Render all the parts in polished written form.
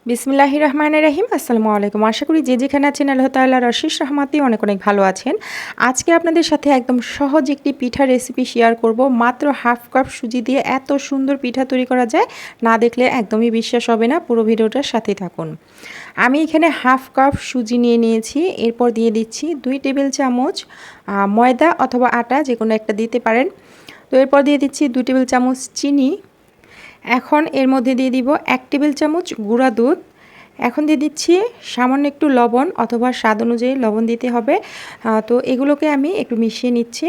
বিসমিল্লাহির রহমানির রহিম। আসসালামু আলাইকুম। আশা করি যে যেখানে আছেন আল্লাহ তাআলার অশেষ রহমতে অনেক অনেক ভালো আছেন। আজকে আপনাদের সাথে একদম সহজ একটি পিঠা রেসিপি শেয়ার করব। মাত্র হাফ কাপ সুজি দিয়ে এত সুন্দর পিঠা তৈরি করা যায়, না দেখলে একদমই বিশ্বাস হবে না। পুরো ভিডিওটার সাথেই থাকুন। আমি এখানে হাফ কাপ সুজি নিয়ে নিয়েছি। এরপর দিয়ে দিচ্ছি 2 টেবিল চামচ ময়দা অথবা আটা, যে কোনো একটা দিতে পারেন। তো এরপর দিয়ে দিচ্ছি 2 টেবিল চামচ চিনি। এখন এর মধ্যে দিয়ে দিব 1 টেবিল চামচ গুঁড়া দুধ। এখন দিয়ে দিচ্ছি সামান্য একটু লবণ অথবা স্বাদ অনুযায়ী লবণ দিতে হবে। তো এগুলোকে আমি একটু মিশিয়ে নিচ্ছি।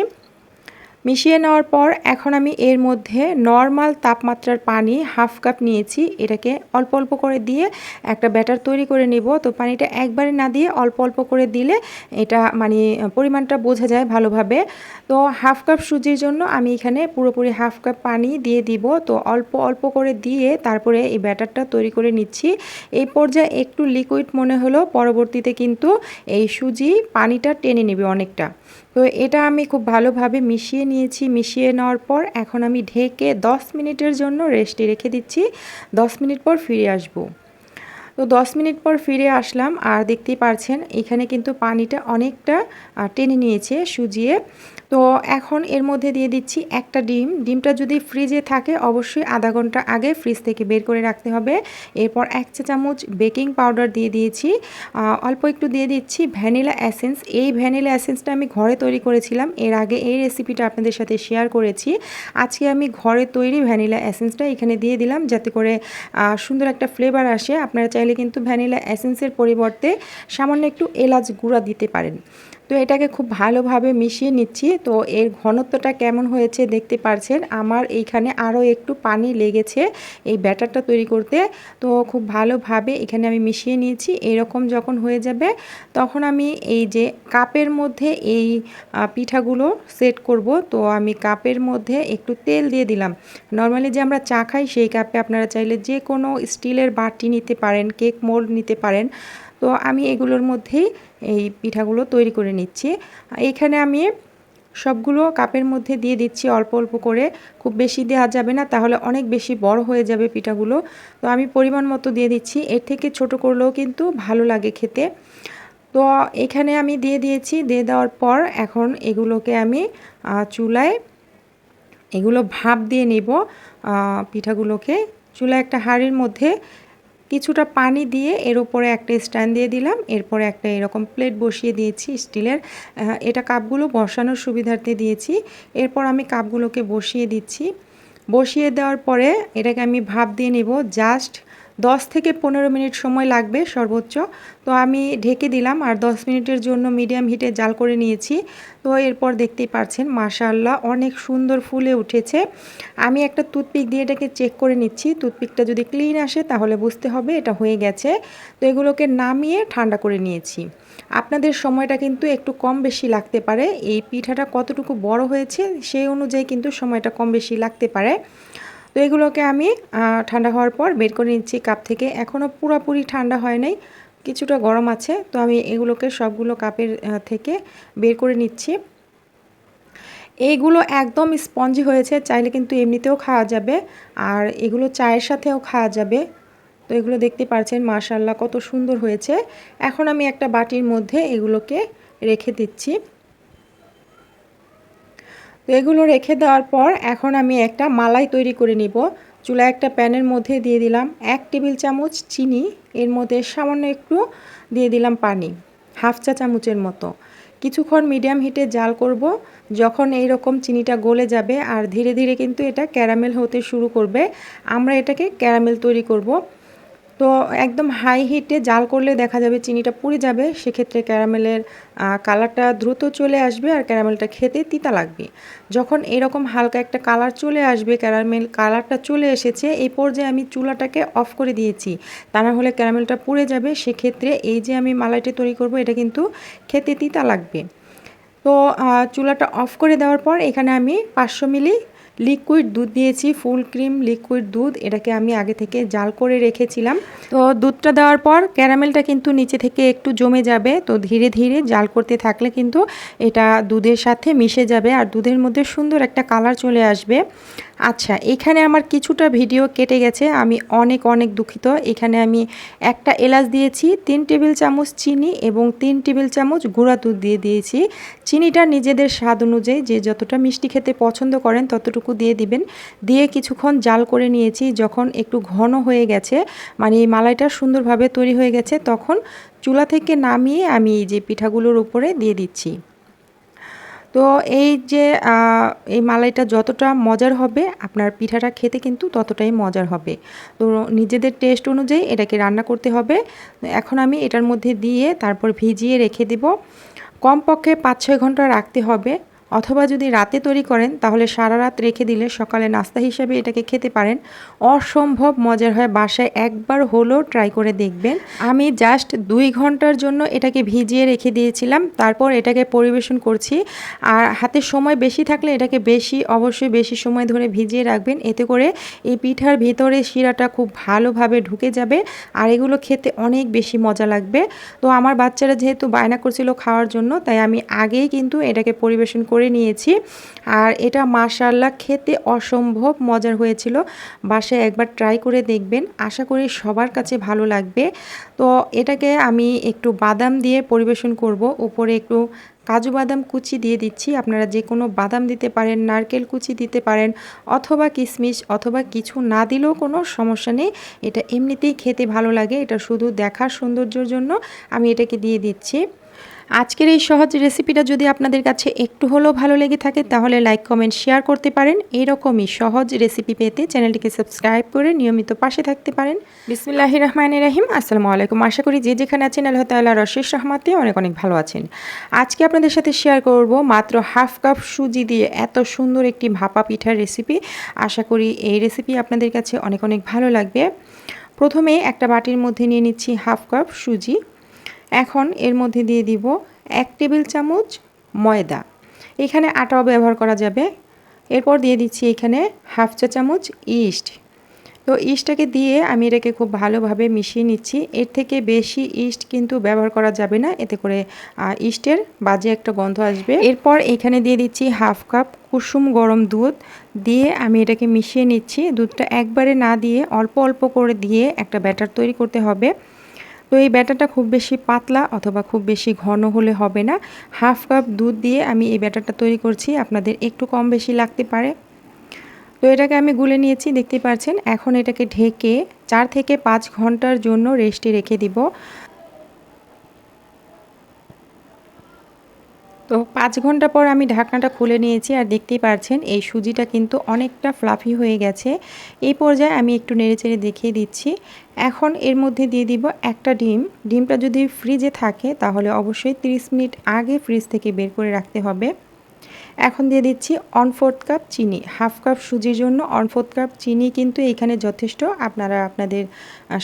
মিশিয়ে নেওয়ার পর এখন আমি এর মধ্যে নর্মাল তাপমাত্রার পানি হাফ কাপ নিয়েছি। এটাকে অল্প অল্প করে দিয়ে একটা ব্যাটার তৈরি করে নেব। তো পানিটা একবারে না দিয়ে অল্প অল্প করে দিলে এটা মানে পরিমাণটা বোঝা যায় ভালোভাবে। তো হাফ কাপ সুজির জন্য আমি এখানে পুরোপুরি হাফ কাপ পানি দিয়ে দিব। তো অল্প অল্প করে দিয়ে তারপরে এই ব্যাটারটা তৈরি করে নিচ্ছি। এই পর্যায়ে একটু লিকুইড মনে হলো, পরবর্তীতে কিন্তু এই সুজি পানিটা টেনে নেবে অনেকটা। তো এটা আমি খুব ভালোভাবে মিশিয়ে নিয়েছি। মিশিয়ে নেওয়ার পর এখন আমি ঢেকে 10 মিনিটের জন্য রেস্টে রেখে দিচ্ছি। 10 মিনিট পর ফিরে আসব। তো 10 মিনিট পর ফিরে আসলাম, আর দেখতেই পারছেন এখানে কিন্তু পানিটা অনেকটা টেনে নিয়েছে সুজিয়ে। তো এখন এর মধ্যে দিয়ে দিচ্ছি একটা ডিম। ডিমটা যদি ফ্রিজে থাকে অবশ্যই আধা ঘন্টা আগে ফ্রিজ থেকে বের করে রাখতে হবে। এরপর 1 চা চামচ বেকিং পাউডার দিয়ে দিয়েছি। অল্প একটু দিয়ে দিচ্ছি ভ্যানিলা এসেন্স। এই ভ্যানিলা এসেন্সটা আমি ঘরে তৈরি করেছিলাম, এর আগে এই রেসিপিটা আপনাদের সাথে শেয়ার করেছি। আজকে আমি ঘরে তৈরি ভ্যানিলা এসেন্সটা এখানে দিয়ে দিলাম, যাতে করে সুন্দর একটা ফ্লেভার আসে। আপনারা চাইলে কিন্তু ভ্যানিলা এসেন্সের পরিবর্তে সামান্য একটু এলাচ গুঁড়া দিতে পারেন। তো এটাকে খুব ভালোভাবে মিশিয়ে নিচ্ছি। তো এর ঘনত্বটা কেমন হয়েছে দেখতে পারছেন। আমার এইখানে আরও একটু পানি লেগেছে এই ব্যাটারটা তৈরি করতে। তো খুব ভালোভাবে এখানে আমি মিশিয়ে নিয়েছি। এরকম যখন হয়ে যাবে তখন আমি এই যে কাপের মধ্যে এই পিঠাগুলো সেট করব। তো আমি কাপের মধ্যে একটু তেল দিয়ে দিলাম। নর্মালি যে আমরা চা খাই সেই কাপে আপনারা চাইলে যে কোনো স্টিলের বাটি নিতে পারেন, কেক মোল্ড নিতে পারেন। তো আমি এগুলোর মধ্যেই এই পিঠাগুলো তৈরি করে নিচ্ছি। এইখানে আমি সবগুলো কাপের মধ্যে দিয়ে দিচ্ছি অল্প অল্প করে। খুব বেশি দেওয়া যাবে না, তাহলে অনেক বেশি বড় হয়ে যাবে পিঠাগুলো। তো আমি পরিমাণ মতো দিয়ে দিচ্ছি। এর থেকে ছোট করলেও কিন্তু ভালো লাগে খেতে। তো এখানে আমি দিয়ে দিয়েছি। দিয়ে দেওয়ার পর এখন এগুলোকে আমি চুলায় এগুলো ভাপ দিয়ে নেব। পিঠাগুলোকে চুলায় একটা হাঁড়ির মধ্যে কিছুটা পানি দিয়ে এর উপরে একটা স্ট্যান্ড দিয়ে দিলাম। এরপরে একটা এরকম প্লেট বসিয়ে দিয়েছি স্টিলের। এটা কাপগুলো বসানোর সুবিধার্থে দিয়েছি। এরপর আমি কাপগুলোকে বসিয়ে দিচ্ছি। বসিয়ে দেওয়ার পরে এটাকে আমি ভাপ দিয়ে নেব। জাস্ট 10 থেকে 15 মিনিট সময় লাগবে সর্বোচ্চ। তো আমি ঢেকে দিলাম আর 10 মিনিটের জন্য মিডিয়াম হিটে জাল করে নিয়েছি। তো এরপর দেখতেই পাচ্ছেন মাশাআল্লাহ অনেক সুন্দর ফুলে উঠেছে। আমি একটা টুথপিক দিয়ে এটাকে চেক করে নিচ্ছি। টুথপিকটা যদি ক্লিন আসে তাহলে বুঝতে হবে এটা হয়ে গেছে। তো এগুলোকে নামিয়ে ঠান্ডা করে নিয়েছি। আপনাদের সময়টা কিন্তু একটু কম বেশি লাগতে পারে। এই পিঠাটা কতটুকু বড় হয়েছে সেই অনুযায়ী কিন্তু সময়টা কম বেশি লাগতে পারে। তো এগুলোকে আমি ঠান্ডা হওয়ার পর বের করে নিচ্ছি কাপ থেকে। এখনও পুরোপুরি ঠান্ডা হয় নাই, কিছুটা গরম আছে। তো আমি এগুলোকে সবগুলো কাপের থেকে বের করে নিচ্ছি। এইগুলো একদম স্পঞ্জি হয়েছে, চাইলে কিন্তু এমনিতেও খাওয়া যাবে, আর এগুলো চায়ের সাথেও খাওয়া যাবে। তো এগুলো দেখতে পাচ্ছেন মাশাআল্লাহ কত সুন্দর হয়েছে। এখন আমি একটা বাটির মধ্যে এগুলোকে রেখে দিচ্ছি। তো এগুলো রেখে দেওয়ার পর এখন আমি একটা মালাই তৈরি করে নিব। চুলায় একটা প্যানের মধ্যে দিয়ে দিলাম 1 টেবিল চামচ চিনি। এর মধ্যে সামান্য একটু দিয়ে দিলাম পানি, হাফ চা চামচের মতো। কিছুক্ষণ মিডিয়াম হিটে জাল করব। যখন এই রকম চিনিটা গলে যাবে আর ধীরে ধীরে কিন্তু এটা ক্যারামেল হতে শুরু করবে, আমরা এটাকে ক্যারামেল তৈরি করব। তো একদম হাই হিটে জাল করলে দেখা যাবে চিনিটা পুড়ে যাবে। সেক্ষেত্রে ক্যারামেলের কালারটা দ্রুত চলে আসবে আর ক্যারামেলটা খেতে তিতা লাগবে। যখন এরকম হালকা একটা কালার চলে আসবে, ক্যারামেল কালারটা চলে এসেছে, এই পর্যায়ে আমি চুলাটাকে অফ করে দিয়েছি। তা না হলে ক্যারামেলটা পুড়ে যাবে। সেক্ষেত্রে এই যে আমি মালাইটা তৈরি করব এটা কিন্তু খেতে তিতা লাগবে। তো চুলাটা অফ করে দেওয়ার পর এখানে আমি 500 মিলি লিকুইড দুধ দিয়েছি, ফুল ক্রিম লিকুইড দুধ। এটাকে আমি আগে থেকে জাল করে রেখেছিলাম। তো দুধটা দেওয়ার পর ক্যারামেলটা কিন্তু নিচে থেকে একটু জমে যাবে। তো ধীরে ধীরে জাল করতে থাকলে কিন্তু এটা দুধের সাথে মিশে যাবে আর দুধের মধ্যে সুন্দর একটা কালার চলে আসবে। আচ্ছা, এখানে আমার কিছুটা ভিডিও কেটে গেছে, আমি অনেক অনেক দুঃখিত। এখানে আমি একটা এলাচ দিয়েছি, 3 টেবিল চামচ চিনি এবং 3 টেবিল চামচ গুঁড়া দুধ দিয়ে দিয়েছি। চিনিটা নিজেদের স্বাদ অনুযায়ী যে যতটা মিষ্টি খেতে পছন্দ করেন ততটুকু দিয়ে দিবেন। দিয়ে কিছুক্ষণ জাল করে নিয়েছি। যখন একটু ঘন হয়ে গেছে, মানে এই মালাইটা সুন্দরভাবে তৈরি হয়ে গেছে, তখন চুলা থেকে নামিয়ে আমি এই যে পিঠাগুলোর উপরে দিয়ে দিচ্ছি। তো এই যে এই মালাইটা যতটা মজার হবে আপনার পিঠাটা খেতে কিন্তু ততটাই মজার হবে। তো নিজেদের টেস্ট অনুযায়ী এটাকে রান্না করতে হবে। এখন আমি এটার মধ্যে দিয়ে তারপর ভিজিয়ে রেখে দেব। কমপক্ষে 5-6 ঘন্টা রাখতে হবে, অথবা যদি রাতে তৈরি করেন তাহলে সারা রাত রেখে দিলে সকালে নাস্তা হিসেবে এটাকে খেতে পারেন। অসম্ভব মজার হয়, বাসায় একবার হলেও ট্রাই করে দেখবেন। আমি জাস্ট 2 ঘন্টার জন্য এটাকে ভিজিয়ে রেখে দিয়েছিলাম, তারপর এটাকে পরিবেশন করছি। আর হাতে সময় বেশি থাকলে এটাকে অবশ্যই বেশি সময় ধরে ভিজিয়ে রাখবেন। এতে করে এই পিঠার ভিতরে শিরাটা খুব ভালোভাবে ঢুকে যাবে আর এগুলো খেতে অনেক বেশি মজা লাগবে। তো আমার বাচ্চারা যেহেতু বায়না করছিল খাওয়ার জন্য, তাই আমি আগেই কিন্তু এটাকে পরিবেশন করে নিয়েছি। আর এটা মাশাআল্লাহ খেতে অসম্ভব মজার হয়েছিল। বাসায় একবার ট্রাই করে দেখবেন, আশা করি সবার কাছে ভালো লাগবে। তো এটাকে আমি একটু বাদাম দিয়ে পরিবেশন করব। উপরে একটু কাজু বাদাম কুচি দিয়ে দিচ্ছি। আপনারা যে কোনো বাদাম দিতে পারেন, নারকেল কুচি দিতে পারেন, অথবা কিশমিশ, অথবা কিছু না দিলেও কোনো সমস্যা নেই। এটা এমনিতেই খেতে ভালো লাগে, এটা শুধু দেখার সৌন্দর্যের জন্য আমি এটাকে দিয়ে দিচ্ছি। আজকের এই সহজ রেসিপিটা যদি আপনাদের কাছে একটু হলেও ভালো লেগে থাকে তাহলে লাইক, কমেন্ট, শেয়ার করতে পারেন। এরকমই সহজ রেসিপি পেতে চ্যানেলটিকে সাবস্ক্রাইব করে নিয়মিত পাশে থাকতে পারেন। বিসমিল্লাহির রহমানির রহিম। আসসালামু আলাইকুম। আশা করি যে যেখানে আছেন আল্লাহ তাআলার অশেষ রহমতে অনেক অনেক ভালো আছেন। আজকে আপনাদের সাথে শেয়ার করব মাত্র হাফ কাপ সুজি দিয়ে এত সুন্দর একটি ভাপা পিঠার রেসিপি। আশা করি এই রেসিপি আপনাদের কাছে অনেক অনেক ভালো লাগবে। প্রথমে একটা বাটির মধ্যে নিয়ে নিচ্ছি হাফ কাপ সুজি। এখন এর মধ্যে দিয়ে দিব 1 টেবিল চামচ ময়দা, এখানে আটাও ব্যবহার করা যাবে। এরপর দিয়ে দিচ্ছি এখানে হাফ চা চামচ ইস্ট। তো ইস্টটাকে দিয়ে আমি এটাকে খুব ভালোভাবে মিশিয়ে নিচ্ছি। এর থেকে বেশি ইস্ট কিন্তু ব্যবহার করা যাবে না, এতে করে ইস্টের বাজে একটা গন্ধ আসবে। এরপর এখানে দিয়ে দিচ্ছি হাফ কাপ কুসুম গরম দুধ, দিয়ে আমি এটাকে মিশিয়ে নিচ্ছি। দুধটা একবারে না দিয়ে অল্প অল্প করে দিয়ে একটা ব্যাটার তৈরি করতে হবে। তো এই ব্যাটারটা খুব বেশি পাতলা অথবা খুব বেশি ঘন হলে হবে না। হাফ কাপ দুধ দিয়ে আমি এই ব্যাটারটা তৈরি করছি, আপনাদের একটু কম বেশি লাগতে পারে। তো এটাকে আমি গুলে নিয়েছি, দেখতে পাচ্ছেন। এখন এটাকে ঢেকে 4 থেকে 5 ঘন্টার জন্য রেস্টে রেখে দিব। তো 5 ঘন্টা পর আমি ঢাকনাটা খুলে নিয়েছি আর দেখতেই পাচ্ছেন এই সুজিটা কিন্তু অনেকটা ফ্লাফি হয়ে গেছে। এই পর্যায়ে আমি একটু নেড়েচেড়ে দেখিয়ে দিচ্ছি। এখন এর মধ্যে দিয়ে দিব একটা ডিম। ডিমটা যদি ফ্রিজে থাকে তাহলে অবশ্যই 30 মিনিট আগে ফ্রিজ থেকে বের করে রাখতে হবে। এখন দিয়ে দিচ্ছি 1/4 কাপ চিনি। হাফ কাপ সুজির জন্য 1/4 কাপ চিনি কিন্তু এখানে যথেষ্ট, আপনারা আপনাদের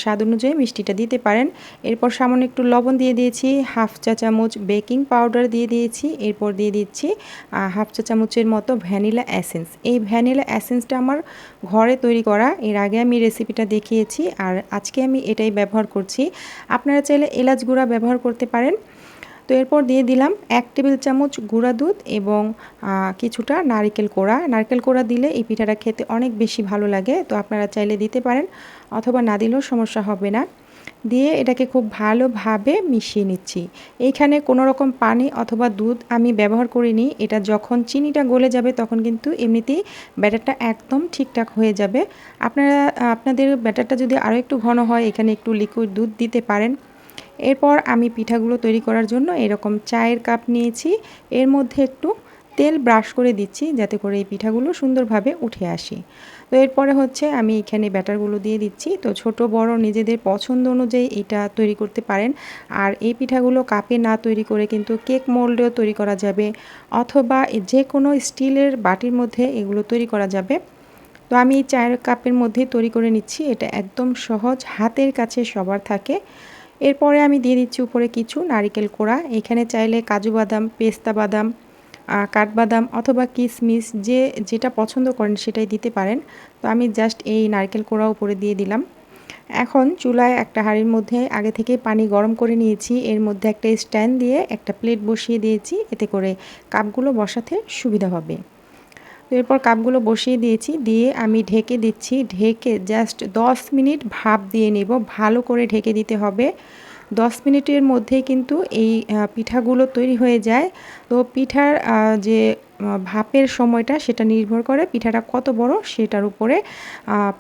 স্বাদ অনুযায়ী মিষ্টিটা দিতে পারেন। এরপর সামান্য একটু লবণ দিয়ে দিয়েছি, হাফ চা চামচ বেকিং পাউডার দিয়ে দিয়েছি। এরপর দিয়ে দিচ্ছি হাফ চা চামচের মতো ভ্যানিলা এসেন্স। এই ভ্যানিলা এসেন্সটা আমার ঘরে তৈরি করা, এর আগে আমি রেসিপিটা দেখিয়েছি আর আজকে আমি এটাই ব্যবহার করছি। আপনারা চাইলে এলাচ গুঁড়া ব্যবহার করতে পারেন। তো এরপর দিয়ে দিলাম 1 টেবিল চামচ গুঁড়া দুধ এবং কিছুটা নারকেল কোড়া দিলে এই পিঠাটা খেতে অনেক বেশি ভালো লাগে। তো আপনারা চাইলে দিতে পারেন অথবা না দিলেও সমস্যা হবে না। দিয়ে এটাকে খুব ভালোভাবে মিশিয়ে নিচ্ছি। এইখানে কোনো রকম পানি অথবা দুধ আমি ব্যবহার করিনি। এটা যখন চিনিটা গলে যাবে তখন কিন্তু এমনিতেই ব্যাটারটা একদম ঠিকঠাক হয়ে যাবে। আপনারা আপনাদের ব্যাটারটা যদি আরও একটু ঘন হয় এখানে একটু লিকুইড দুধ দিতে পারেন। এরপর আমি পিঠাগুলো তৈরি করার জন্য এরকম চায়ের কাপ নিয়েছি, এর মধ্যে একটু তেল ব্রাশ করে দিচ্ছি যাতে করে এই পিঠাগুলো সুন্দরভাবে উঠে আসে। তো এরপরে হচ্ছে আমি এখানে ব্যাটারগুলো দিয়ে দিচ্ছি। তো ছোট বড় নিজেদের পছন্দ অনুযায়ী এটা তৈরি করতে পারেন। আর এই পিঠাগুলো কাপে না তৈরি করে কিন্তু কেক মোল্ডেও তৈরি করা যাবে, অথবা যে কোনো স্টিলের বাটির মধ্যে এগুলো তৈরি করা যাবে। তো আমি এই চায়ের কাপের মধ্যে তৈরি করে নিচ্ছি, এটা একদম সহজ, হাতের কাছে সবার থাকে। এরপরে আমি দিয়ে দিচ্ছি উপরে কিছু নারকেল কোড়া। এখানে চাইলে কাজু বাদাম, পেস্তা বাদাম, কাঠবাদাম অথবা কিশমিশ যেটা পছন্দ করেন সেটাই দিতে পারেন। তো আমি জাস্ট এই নারকেল কোড়া উপরে দিয়ে দিলাম। এখন চুলায় একটা হাঁড়ির মধ্যে আগে থেকে পানি গরম করে নিয়েছি, এর মধ্যে একটা স্ট্যান্ড দিয়ে একটা প্লেট বসিয়ে দিয়েছি, এতে করে কাপগুলো বসাতে সুবিধা হবে। তো এরপর কাপগুলো বসিয়ে দিয়েছি, দিয়ে আমি ঢেকে দিচ্ছি। ঢেকে জাস্ট 10 মিনিট ভাপ দিয়ে নেব, ভালো করে ঢেকে দিতে হবে। 10 মিনিটের মধ্যেই কিন্তু এই পিঠাগুলো তৈরি হয়ে যায়। তো পিঠার যে ভাপের সময়টা সেটা নির্ভর করে পিঠাটা কত বড় সেটার উপরে।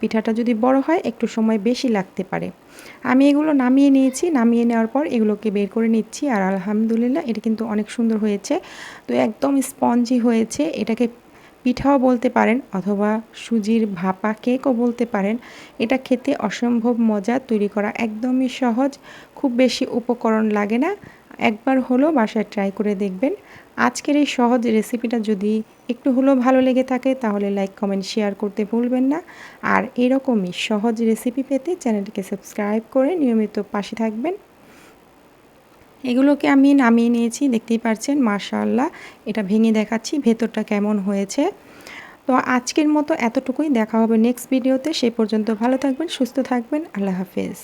পিঠাটা যদি বড় হয় একটু সময় বেশি লাগতে পারে। আমি এগুলো নামিয়ে নিয়েছি, নামিয়ে নেওয়ার পর এগুলোকে বের করে নিচ্ছি। আর আলহামদুলিল্লাহ এটা কিন্তু অনেক সুন্দর হয়েছে। তো একদম স্পঞ্জি হয়েছে। এটাকে পিঠাও বলতে পারেন অথবা সুজির ভাপা কেকও বলতে পারেন। এটা খেতে অসম্ভব মজা, তৈরি করা একদমই সহজ, খুব বেশি উপকরণ লাগে না। একবার হলেও বাসায় ট্রাই করে দেখবেন। আজকের এই সহজ রেসিপিটা যদি একটু হলেও ভালো লেগে থাকে তাহলে লাইক কমেন্ট শেয়ার করতে ভুলবেন না। আর এরকমই সহজ রেসিপি পেতে চ্যানেলটিকে সাবস্ক্রাইব করে নিয়মিত পাশে থাকবেন। এগুলোকে আমি নামিয়ে নিয়েছি, দেখতেই পাচ্ছেন মাশাআল্লাহ। এটা ভেঙে দেখাচ্ছি ভেতরটা কেমন হয়েছে। তো আজকের মতো এতটুকুই, দেখা হবে নেক্সট ভিডিওতে। সে পর্যন্ত ভালো থাকবেন, সুস্থ থাকবেন। আল্লাহ হাফেজ।